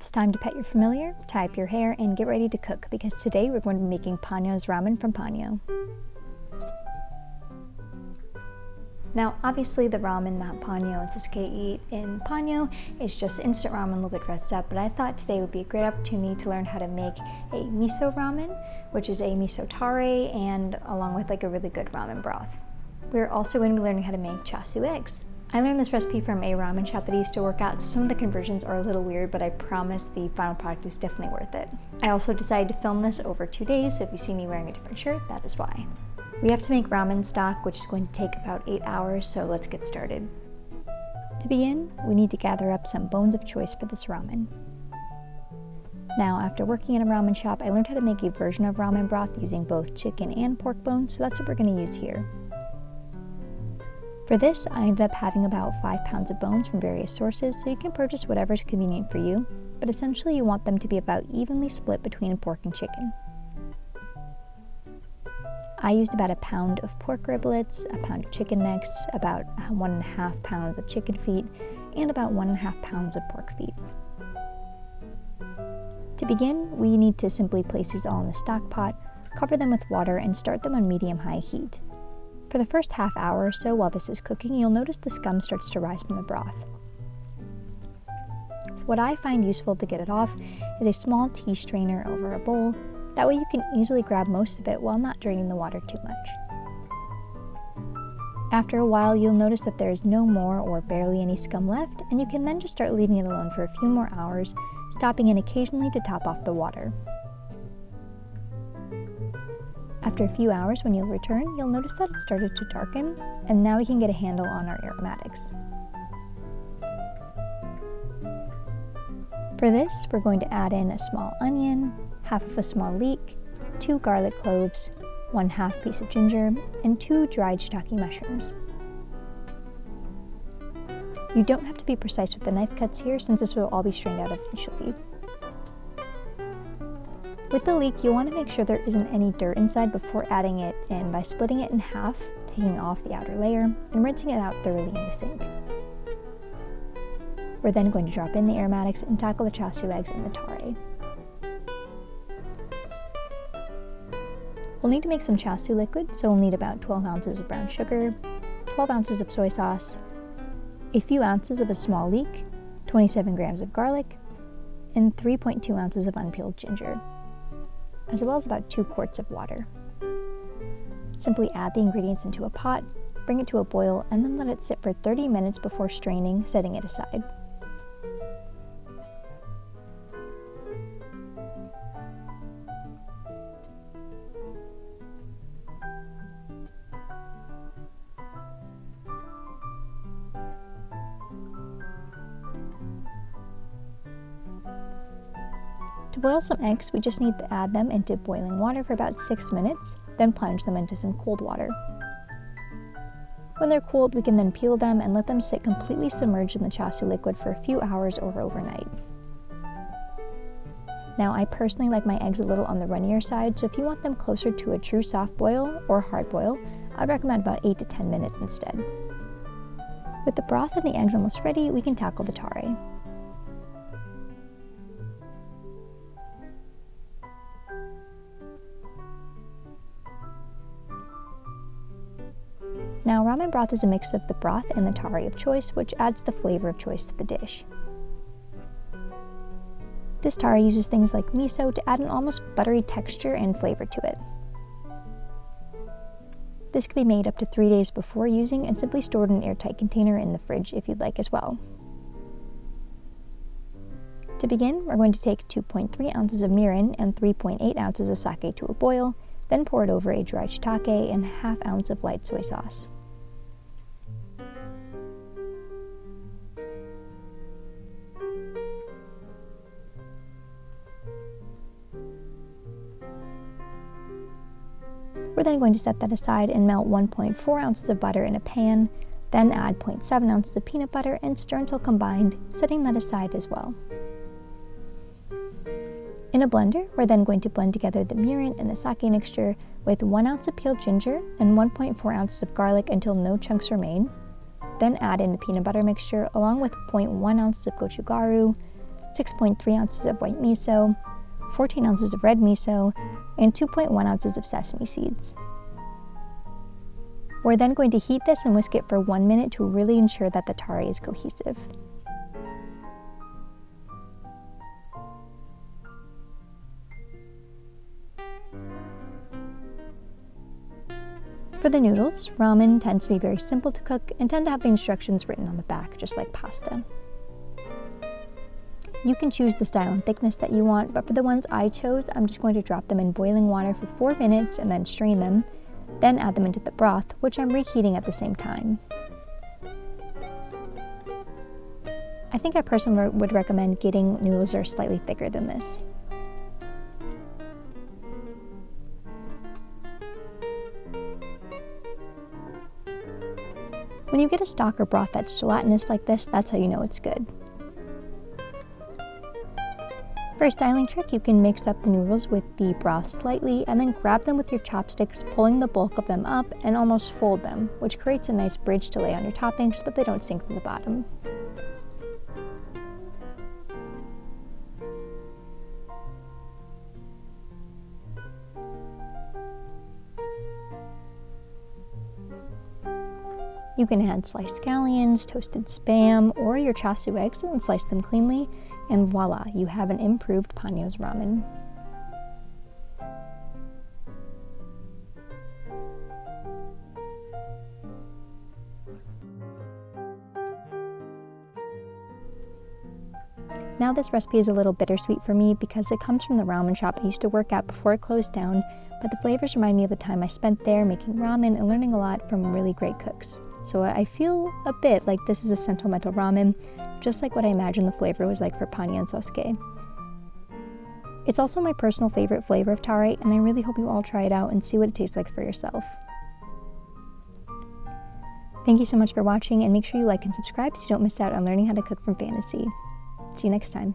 It's time to pet your familiar, tie up your hair, and get ready to cook because today we're going to be making Ponyo's ramen from Ponyo. Now, obviously the ramen that Ponyo and Sasuke eat in Ponyo is just instant ramen a little bit dressed up, but I thought today would be a great opportunity to learn how to make a miso ramen, which is a miso tare, and along with like a really good ramen broth. We're also going to be learning how to make chasu eggs. I learned this recipe from a ramen shop that I used to work at, so some of the conversions are a little weird, but I promise the final product is definitely worth it. I also decided to film this over 2 days, so if you see me wearing a different shirt, that is why. We have to make ramen stock, which is going to take about 8 hours, so let's get started. To begin, we need to gather up some bones of choice for this ramen. Now, after working in a ramen shop, I learned how to make a version of ramen broth using both chicken and pork bones, so that's what we're going to use here. For this, I ended up having about 5 pounds of bones from various sources, so you can purchase whatever is convenient for you, but essentially you want them to be about evenly split between pork and chicken. I used about 1 pound of pork riblets, 1 pound of chicken necks, about 1.5 pounds of chicken feet, and about 1.5 pounds of pork feet. To begin, we need to simply place these all in the stock pot, cover them with water, and start them on medium-high heat. For the first half hour or so while this is cooking, you'll notice the scum starts to rise from the broth. What I find useful to get it off is a small tea strainer over a bowl. That way you can easily grab most of it while not draining the water too much. After a while, you'll notice that there is no more or barely any scum left, and you can then just start leaving it alone for a few more hours, stopping in occasionally to top off the water. After a few hours, when you'll return, you'll notice that it started to darken, and now we can get a handle on our aromatics. For this, we're going to add in a small onion, half of a small leek, 2 garlic cloves, 1/2 piece of ginger, and 2 dried shiitake mushrooms. You don't have to be precise with the knife cuts here, since this will all be strained out eventually. With the leek, you'll want to make sure there isn't any dirt inside before adding it in by splitting it in half, taking off the outer layer, and rinsing it out thoroughly in the sink. We're then going to drop in the aromatics and tackle the chasu eggs and the tare. We'll need to make some chasu liquid, so we'll need about 12 ounces of brown sugar, 12 ounces of soy sauce, a few ounces of a small leek, 27 grams of garlic, and 3.2 ounces of unpeeled ginger, as well as about 2 quarts of water. Simply add the ingredients into a pot, bring it to a boil, and then let it sit for 30 minutes before straining, setting it aside. To boil some eggs, we just need to add them into boiling water for about 6 minutes, then plunge them into some cold water. When they're cooled, we can then peel them and let them sit completely submerged in the chasu liquid for a few hours or overnight. Now, I personally like my eggs a little on the runnier side, so if you want them closer to a true soft boil or hard boil, I'd recommend about 8 to 10 minutes instead. With the broth and the eggs almost ready, we can tackle the tare. Now, ramen broth is a mix of the broth and the tare of choice, which adds the flavor of choice to the dish. This tare uses things like miso to add an almost buttery texture and flavor to it. This can be made up to 3 days before using and simply stored in an airtight container in the fridge if you'd like as well. To begin, we're going to take 2.3 ounces of mirin and 3.8 ounces of sake to a boil, then pour it over a dried shiitake and 1/2 ounce of light soy sauce. We're then going to set that aside and melt 1.4 ounces of butter in a pan, then add 0.7 ounces of peanut butter and stir until combined, setting that aside as well. In a blender, we're then going to blend together the mirin and the sake mixture with 1 ounce of peeled ginger and 1.4 ounces of garlic until no chunks remain. Then add in the peanut butter mixture along with 0.1 ounces of gochugaru, 6.3 ounces of white miso, 14 ounces of red miso, and 2.1 ounces of sesame seeds. We're then going to heat this and whisk it for 1 minute to really ensure that the tare is cohesive. For the noodles, ramen tends to be very simple to cook and tend to have the instructions written on the back, just like pasta. You can choose the style and thickness that you want, but for the ones I chose, I'm just going to drop them in boiling water for 4 minutes and then strain them, then add them into the broth, which I'm reheating at the same time. I think I personally would recommend getting noodles that are slightly thicker than this. When you get a stock or broth that's gelatinous like this, that's how you know it's good. For a styling trick, you can mix up the noodles with the broth slightly and then grab them with your chopsticks, pulling the bulk of them up and almost fold them, which creates a nice bridge to lay on your toppings so that they don't sink to the bottom. You can add sliced scallions, toasted Spam, or your Chasu eggs and slice them cleanly, and voila, you have an improved Ponyo's ramen. Now this recipe is a little bittersweet for me because it comes from the ramen shop I used to work at before it closed down, but the flavors remind me of the time I spent there making ramen and learning a lot from really great cooks. So I feel a bit like this is a sentimental ramen, just like what I imagine the flavor was like for Ponyo and Sosuke. It's also my personal favorite flavor of Tare, and I really hope you all try it out and see what it tastes like for yourself. Thank you so much for watching, and make sure you like and subscribe so you don't miss out on learning how to cook from fantasy. See you next time.